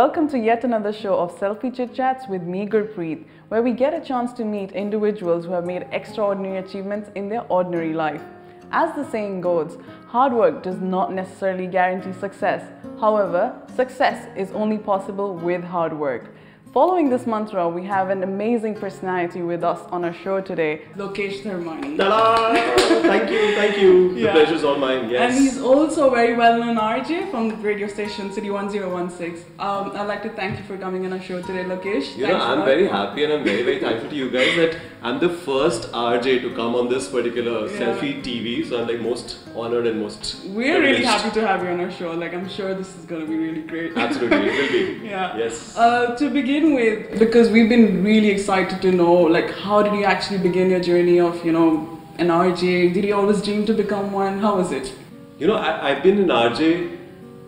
Welcome to yet another show of Selfie Chit Chats with me, Gur Rayat, where we get a chance to meet individuals who have made extraordinary achievements in their ordinary life. As the saying goes, hard work does not necessarily guarantee success. However, success is only possible with hard work. Following this mantra, we have an amazing personality with us on our show today, Lokesh Dharmani. Ta-da! Thank you. The pleasure's all mine, yes. And he's also a very well-known RJ from the radio station City 1016. I'd like to thank you for coming on our show today, Lokesh. You know, I'm very happy and I'm very thankful to you guys that I'm the first RJ to come on this particular Selfie TV. So I'm like most honored and most We're really happy to have you on our show. Like, I'm sure this is going to be really great. Absolutely, it will be. Yeah. Yes. To begin with, because we've been really excited to know, like, how did you actually begin your journey of, you know, an RJ? Did you always dream to become one? How was it? You know, I've been an RJ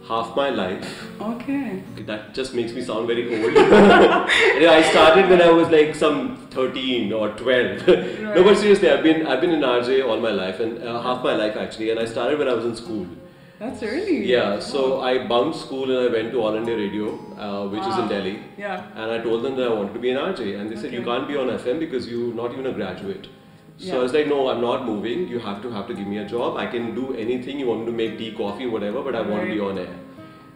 half my life. Okay. That just makes me sound very old. I started when I was like some 13 or 12. Right. No, but seriously, I've been an RJ all my life and half my life actually. And I started when I was in school. That's early. Yeah, so I bunked school and I went to All India Radio, which is in Delhi. Yeah. And I told them that I wanted to be an RJ. And they said, you can't be on FM because you're not even a graduate. So I was like, no, I'm not moving. You have to give me a job. I can do anything. You want me to make tea, coffee, whatever, but I want to be on air.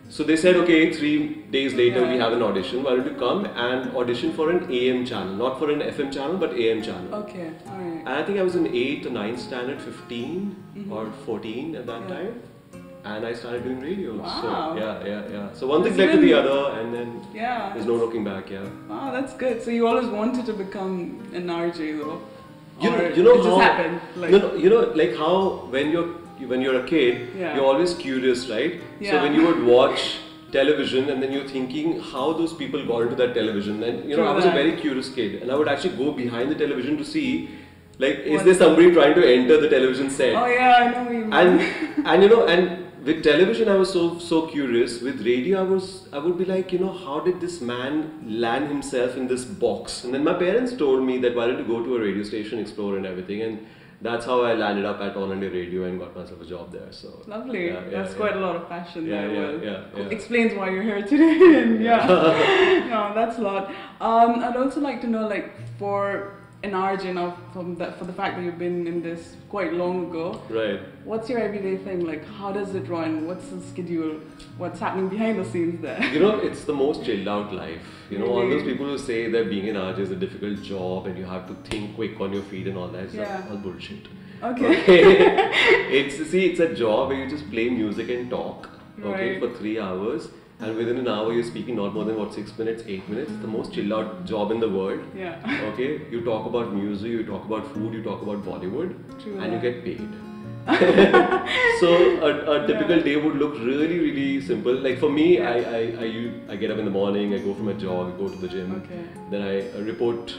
So they said, okay, 3 days later we have an audition. Why don't you come and audition for an AM channel, not for an FM channel, but AM channel. Okay, alright. And I think I was in 8th or 9th standard, 15 or 14 at that time. And I started doing radio. Wow. So yeah. So one thing led to the other, and then there's no looking back. Yeah. Wow, that's good. So you always wanted to become an RJ, though. You know it how, just happened. Like, no, you know, like how when you're a kid, you're always curious, right? Yeah. So when you would watch television, and then you're thinking how those people got into that television, and you know, I was a very curious kid, and I would actually go behind the television to see, like, is there somebody trying to enter the television set? Oh yeah, I know what you mean. And you know, and with television I was so curious. With radio I would be like, you know, how did this man land himself in this box? And then my parents told me that why don't you go to a radio station, explore and everything, and that's how I landed up at All India Radio and got myself a job there. So lovely. That's quite a lot of passion there. Yeah. Explains why you're here today. And no, that's a lot. I'd also like to know, like, for an RJ now, for the fact that you've been in this quite long ago. Right. What's your everyday thing? Like, how does it run? What's the schedule? What's happening behind the scenes there? You know, it's the most chilled out life. You know, all those people who say that being an RJ is a difficult job and you have to think quick on your feet and all that, it's all bullshit. Okay. It's a job where you just play music and talk, okay, for 3 hours. And within an hour, you're speaking not more than 6 minutes, 8 minutes. It's the most chilled out job in the world. Yeah. Okay. You talk about music, you talk about food, you talk about Bollywood, and you get paid. So a typical day would look really simple. Like for me, I get up in the morning, I go for my jog, I go to the gym, then I report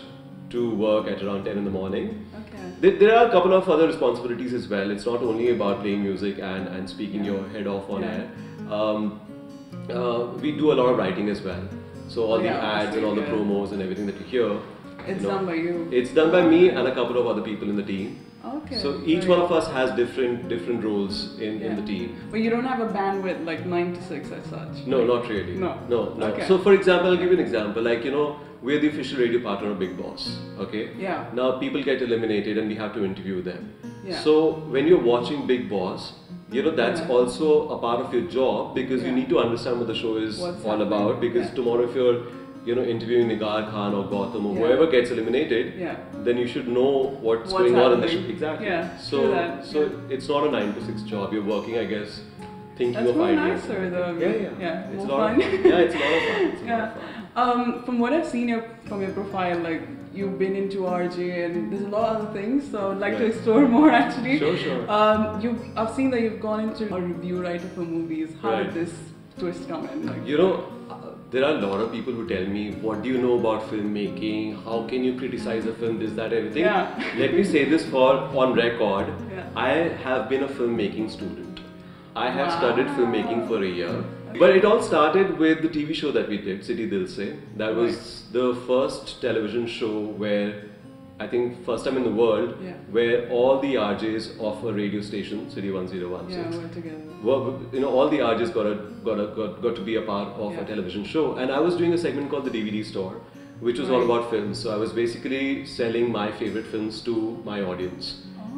to work at around 10 in the morning. There are a couple of other responsibilities as well. It's not only about playing music and speaking your head off on air. We do a lot of writing as well. So all the ads and all the promos and everything that you hear, it's done by you. It's done by me and a couple of other people in the team. Okay. So each one of us has different roles in the team. But you don't have a bandwidth like 9 to 6 as such? No, not really. No. Okay. So for example, I'll give you an example. Like, you know, we're the official radio partner of Big Boss. Okay? Yeah. Now people get eliminated and we have to interview them. Yeah. So when you're watching Big Boss, you know, that's also a part of your job because you need to understand what the show is all about. Because tomorrow if you're, you know, interviewing Nigar Khan or Gautam or whoever gets eliminated, then you should know what's going on in the show. Exactly. Yeah, so it's not a 9 to 6 job. You're working, I guess, thinking of ideas. That's nicer though. Yeah. It's a lot of fun. Yeah, it's a lot of fun. From what I've seen from your profile, like, you've been into RJ and there's a lot of other things, so I'd like to explore more actually. Sure. I've seen that you've gone into a review writer for movies. How did this twist come in? Like, you know, there are a lot of people who tell me, what do you know about filmmaking? How can you criticize a film, this, that, everything? Let me say this on record. I have been a filmmaking student. I have studied filmmaking for a year. But it all started with the TV show that we did, City Dil Se. That was the first television show where I think first time in the world, Yeah. where all the RJs of a radio station, City 1016, Yeah, we're together. well, all the RJs got to be a part of Yeah. a television show, and I was doing a segment called the DVD store, which was all Right. about films. So I was basically selling my favorite films to my audience.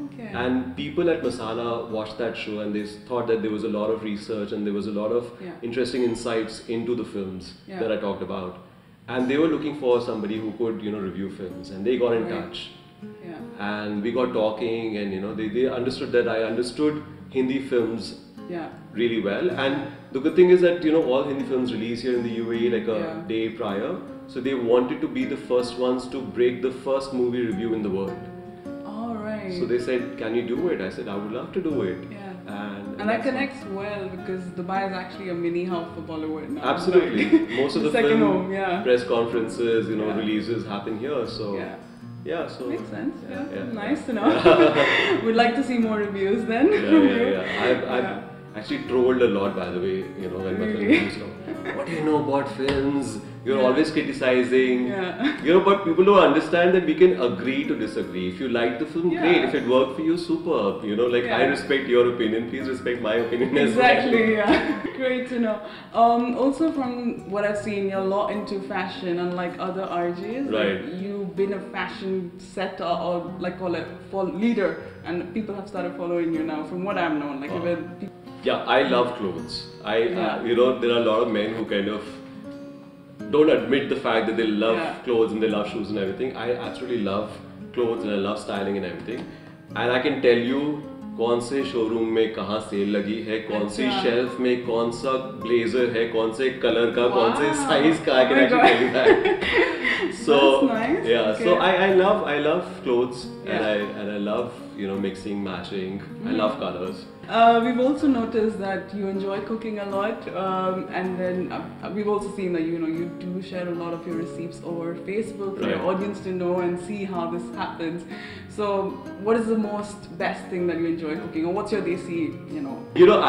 Okay. And people at Masala watched that show, and they thought that there was a lot of research and there was a lot of Yeah. interesting insights into the films Yeah. that I talked about. And they were looking for somebody who could, review films, and they got in Right. touch. Yeah. And we got talking, and they understood that I understood Hindi films Yeah. really well. And the good thing is that all Hindi films release here in the UAE like a Yeah. day prior, so they wanted to be the first ones to break the first movie review in the world. All right. So they said, "Can you do it?" I said, "I would love to do it." Yeah. And And that connects well because Dubai is actually a mini hub for Bollywood now. absolutely. Like, Most of the second film home, yeah. press conferences, Yeah. releases happen here. So Yeah. yeah, so Makes sense. Yeah. yeah. Nice to know. We'd like to see more reviews then. Yeah. I've Yeah. actually trolled a lot, by the way, when my film Really? released. What do you know about films? You're always criticizing. Yeah. But people don't understand that we can agree to disagree. If you like the film, Yeah. great. If it worked for you, superb. I Yeah. respect your opinion. Please respect my opinion as Exactly, well. yeah. Great to know. Also, from what I've seen, you're a lot into fashion, unlike other RJs. Right. Like, you've been a fashion setter or call it leader, and people have started following you now. From what I've known, even Yeah, I love clothes. Yeah. There are a lot of men who kind of don't admit the fact that they love Yeah. clothes and they love shoes and everything. I absolutely love clothes and I love styling and everything. And I can tell you कौन से showroom में कहाँ cell लगी है, कौन सी अच्छा। Shelf में कौन सा ब्लेजर है, कौन से कलर का, कौन से Wow. साइज का. I can Oh my actually tell you that. So That's nice. yeah, Okay. so I love clothes Yeah. and I love mixing, matching. I love colors. We've also noticed that you enjoy cooking a lot, and then we've also seen that you do share a lot of your receipts over Facebook for your Right. audience to know and see how this happens. So, what is the best thing that you enjoy cooking, or what's your desi?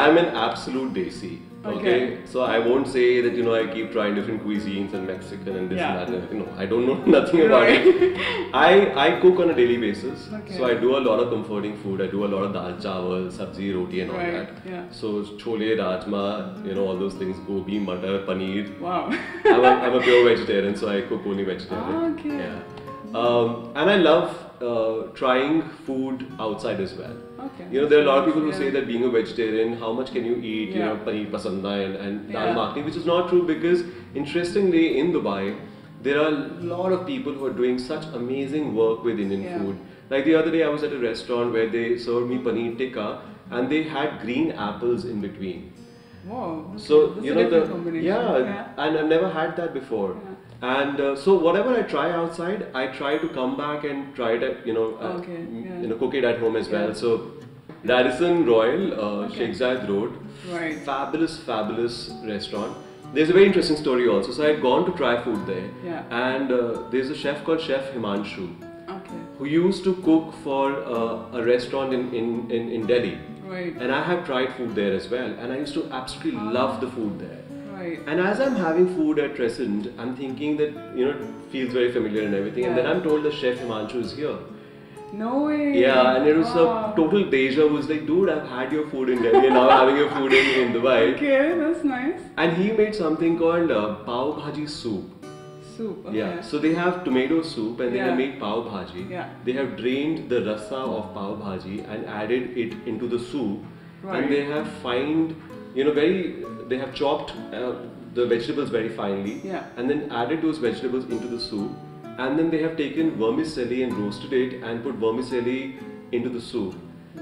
I'm an absolute desi. Okay. So I won't say that I keep trying different cuisines and Mexican and this Yeah. and that. And everything. No, I don't know nothing about it. I cook on a daily basis. Okay. So I do a lot of comforting food. I do a lot of dal chawal, sabzi, roti and all Right, that. yeah. So chole, rajma, all those things, gobi, matar, paneer. Wow. I'm a pure vegetarian, so I cook only vegetarian. Okay. Yeah. And I love trying food outside as well. Okay. There are a lot of people who Yeah. say that being a vegetarian, how much can you eat? Yeah. Paneer pasanda and dal Yeah. makhni, which is not true because interestingly in Dubai, there are a lot of people who are doing such amazing work with Indian Yeah. food. Like the other day, I was at a restaurant where they served me paneer tikka and they had green apples in between. Wow. Okay. So That's a different combination. yeah, and I've never had that before. Yeah. And so whatever I try outside, I try to come back and try it at Okay, yeah. cook it at home as well. Yeah. So Radisson Royal, Okay. Sheikh Zayed Road, Right. fabulous restaurant. There's a very interesting story also. So I had gone to try food there, Yeah. and there's a chef called Chef Himanshu Okay. who used to cook for a restaurant in Delhi. Right. And I have tried food there as well, and I used to absolutely love the food there. Right. And as I'm having food at Crescent, I'm thinking that it feels very familiar and everything, and then Yeah. I'm told the chef Himanshu is here. No way. Yeah, and it was Wow. a total deja vu. It's like, dude, I've had your food in Delhi, and now I'm having your food in Dubai. Okay, that's nice. And he made something called pav bhaji soup. Soup. Okay. Yeah, so they have tomato soup and they Yeah. have made pav bhaji. Yeah. They have drained the rasa of pav bhaji and added it into the soup. Right. And they have they have chopped the vegetables very finely. Yeah. And then added those vegetables into the soup. And then they have taken vermicelli and roasted it and put vermicelli into the soup.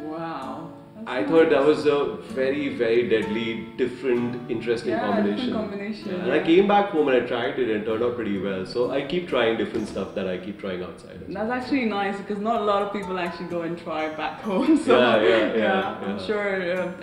Wow. That's I nice. thought that was a very, very deadly, different, interesting Yeah, combination. different combination, Yeah, and I yeah. came back home and I tried it and it turned out pretty well. So I keep trying different stuff that I keep trying outside. That's actually nice because not a lot of people actually go and try back home. So Yeah. I'm sure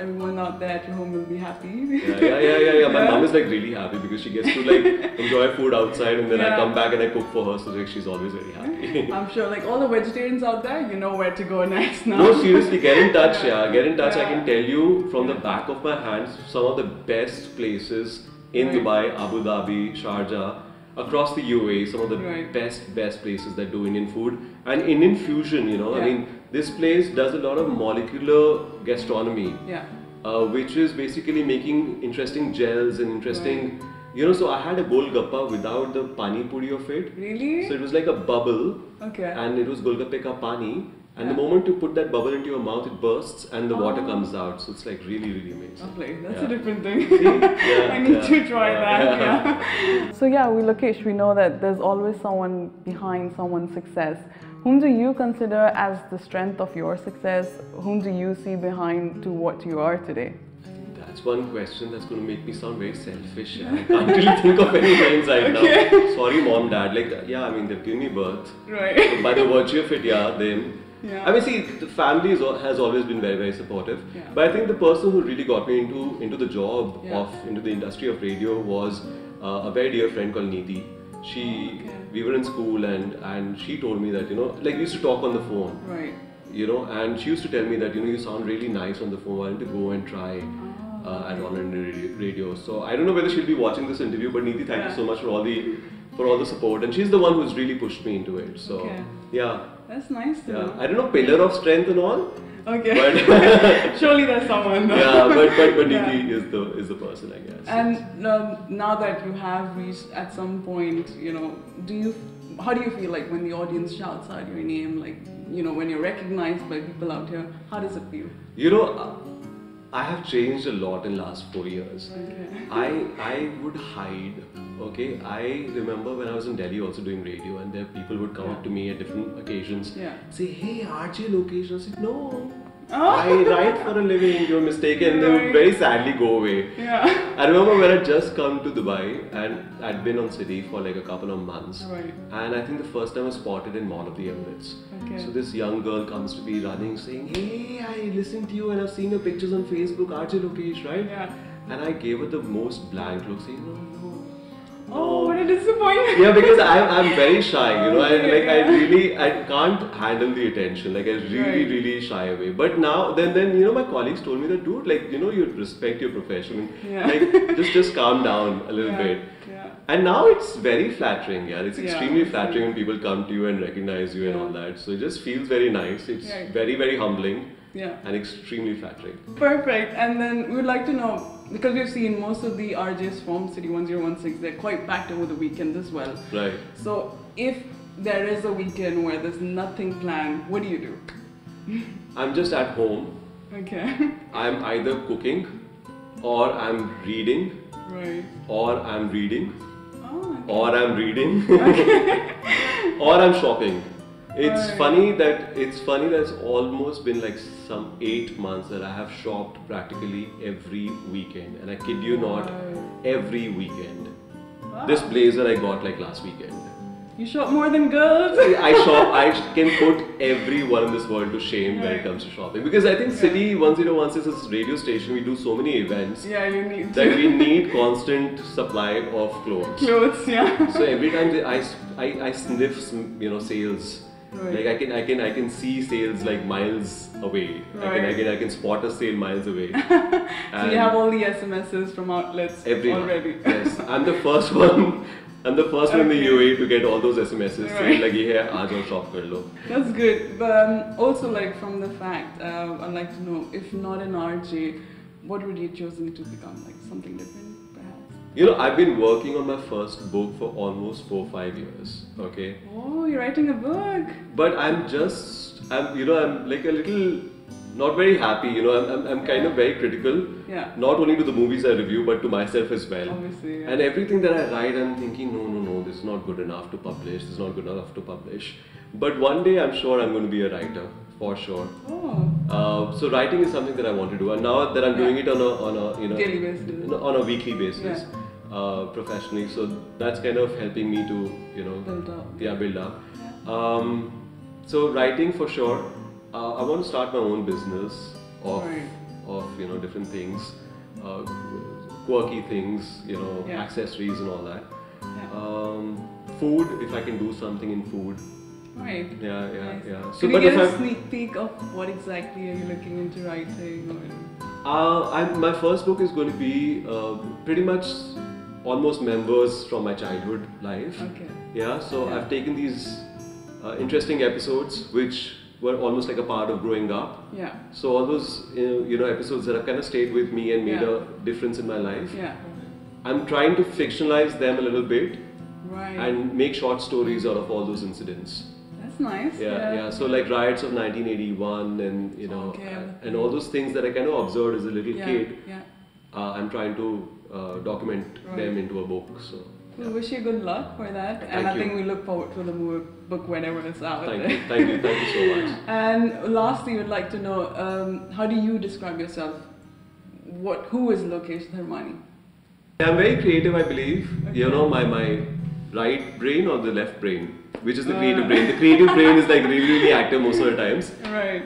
everyone out there at your home will be happy. Yeah. My Yeah. mom is like really happy because she gets to like enjoy food outside and then I Yeah. come back and I cook for her, so like she's always very happy. I'm sure like all the vegetarians out there, you know where to go next now. No, seriously, get in touch, get in touch. I Yeah. can tell you from the back of my hands some of the best places in Right. Dubai, Abu Dhabi, Sharjah. across the UAE, some of the best places that do Indian food and Indian fusion. You know, I mean, this place does a lot of molecular gastronomy, which is basically making interesting gels and interesting. You know, so I had a golgappa without the pani puri of it. Really? So it was like a bubble, and it was golgappe ka pani. And the moment you put that bubble into your mouth, it bursts and the water comes out. So it's like really, really amazing. Lovely. That's a different thing. I need to try that. So yeah, Lokesh, we know that there's always someone behind someone's success. Whom do you consider as the strength of your success? Whom do you see behind to what you are today? That's one question that's going to make me sound very selfish. I can't really think of any names right now. Sorry, mom, dad. Like, yeah, I mean, they've given me birth. Right. So by the virtue of it, them. I mean, see, the family has always been very, very supportive. But I think the person who really got me into the job into the industry of radio was a very dear friend called Neeti. We were in school and she told me that, you know, like we used to talk on the phone. Right. You know, and she used to tell me that, you know, you sound really nice on the phone. Why don't you go and try at All Indian Radio? So I don't know whether she'll be watching this interview, but Neeti, thank you so much for all the support. And she's the one who's really pushed me into it. So yeah. That's nice to know. I don't know, pillar of strength and all. Okay. But surely there's someone though. Yeah, but Neeti is the person, I guess. And now that you have reached at some point, you know, how do you feel like when the audience shouts out your name, like, you know, when you're recognized by people out here, how does it feel? You know, I have changed a lot in the last 4 years. I would hide. Okay, I remember when I was in Delhi also doing radio, and there people would come up to me at different occasions, say, "Hey, RJ Lokash." I said, "No, I write for a living. You're mistaken." They would very sadly go away. I remember when I just come to Dubai and I'd been on City for like a couple of months, and I think the first time I was spotted in Mall of the Emirates. So this young girl comes to me running, saying, "Hey, I listened to you and I've seen your pictures on Facebook, RJ Lokash, right?" And I gave her the most blank look, saying, "No." Oh, what a disappointment! Yeah, because I'm very shy, you know. I can't handle the attention. Like I really shy away. But now, then you know, my colleagues told me that, dude, like, you know, you respect your profession. Like just calm down a little bit. And now it's very flattering. It's extremely flattering when people come to you and recognize you and all that. So it just feels very nice. It's very, very humbling. And extremely flattering. Perfect. And then we would like to know, because we've seen most of the RJs from City 1016, they're quite packed over the weekend as well. Right. So if there is a weekend where there's nothing planned, what do you do? I'm just at home. Okay. I'm either cooking, or I'm reading, or I'm reading, or I'm reading, or I'm shopping. It's funny that it's almost been like some 8 months that I have shopped practically every weekend, and I kid you not, every weekend. This blazer I got like last weekend. You shop more than girls? I can put everyone in this world to shame when it comes to shopping, because I think City 1016 is a radio station. We do so many events that we need constant supply of clothes. So every time I sniff, you know, sales. Like I can see sales like miles away. I can spot a sale miles away. So you have all the SMSs from outlets already. Yes, I'm the first one. I'm the first one in the UAE to get all those SMSs saying like, "Hey, aaj aao shop kar lo." That's good. But also, like, from the fact, I'd like to know, if not an RJ, what would you chosen to become? Like something different? You know, I've been working on my first book for almost 4-5 years. Okay. Oh, you're writing a book. But I'm like a little not very happy. You know, I'm kind of very critical. Not only to the movies I review, but to myself as well. Obviously. And everything that I write, I'm thinking, no, this is not good enough to publish. This is not good enough to publish. But one day, I'm sure I'm going to be a writer. For sure. So writing is something that I want to do, and now that I'm doing it on a you know, daily basis, on a weekly basis, professionally. So that's kind of helping me to, you know, build up. So writing for sure. I want to start my own business of you know, different things, quirky things, you know, accessories and all that. Food, if I can do something in food. Right. Yeah. So, can you get a sneak peek of what exactly are you looking into writing? My first book is going to be pretty much almost members from my childhood life. Okay. Yeah, so I've taken these interesting episodes which were almost like a part of growing up. Yeah. So all those episodes that have kind of stayed with me and made a difference in my life. Yeah. I'm trying to fictionalize them a little bit. Right. And make short stories out of all those incidents. That's nice. Yeah. So like riots of 1981 and and all those things that I kind of observed as a little kid. Yeah. I'm trying to document them into a book. So. We wish you good luck for that, and I think we look forward to the book whenever it's out. Thank you so much. And lastly, we'd like to know, how do you describe yourself? Who is Lokesh Dharmani? I'm very creative, I believe. Okay. My right brain or the left brain, which is the creative brain. The creative brain is like really active most of the times. Right.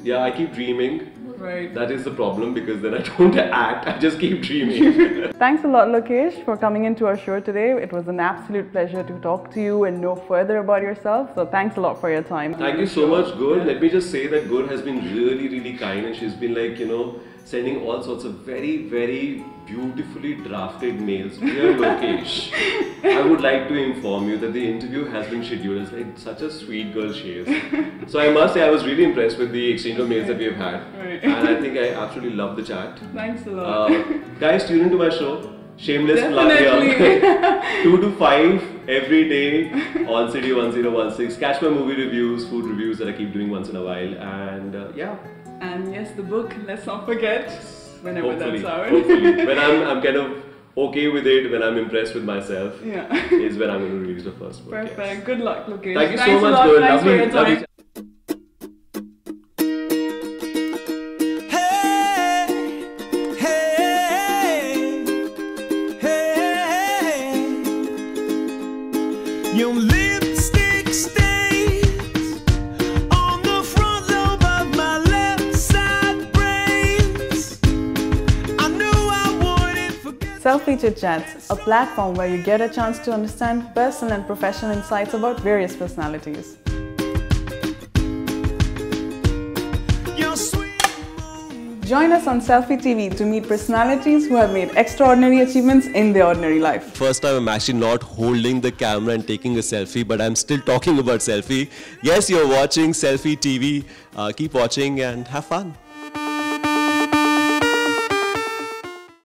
Yeah, I keep dreaming. Right. That is the problem, because then I don't act, I just keep dreaming. Thanks a lot, Lokesh, for coming into our show today. It was an absolute pleasure to talk to you and know further about yourself. So thanks a lot for your time. Thank you so much, Gur. Let me just say that Gur has been really kind, and she's been like, sending all sorts of very beautifully drafted mails. Dear Lokesh, I would like to inform you that the interview has been scheduled. It's like such a sweet girl she is. So I must say I was really impressed with the exchange of mails that we have had. Right. And I think I absolutely love the chat. Thanks a lot. Guys, tune into my show. Shameless plug here. 2 to 5 every day on City 1016. Catch my movie reviews, food reviews that I keep doing once in a while. And And yes, the book, let's not forget, whenever that's out. Hopefully. When I'm kind of okay with it, when I'm impressed with myself, is when I'm going to release the first book. Perfect. Yes. Good luck, Lokesh. Thank you so much, Gur. Thanks for your time. Your lipstick stains on the front lobe of my left side brains. I knew I wouldn't forget. Selfie Chit Chats, a platform where you get a chance to understand personal and professional insights about various personalities. Join us on Selfie TV to meet personalities who have made extraordinary achievements in their ordinary life. First time I'm actually not holding the camera and taking a selfie, but I'm still talking about selfie. Yes, you're watching Selfie TV. Keep watching and have fun.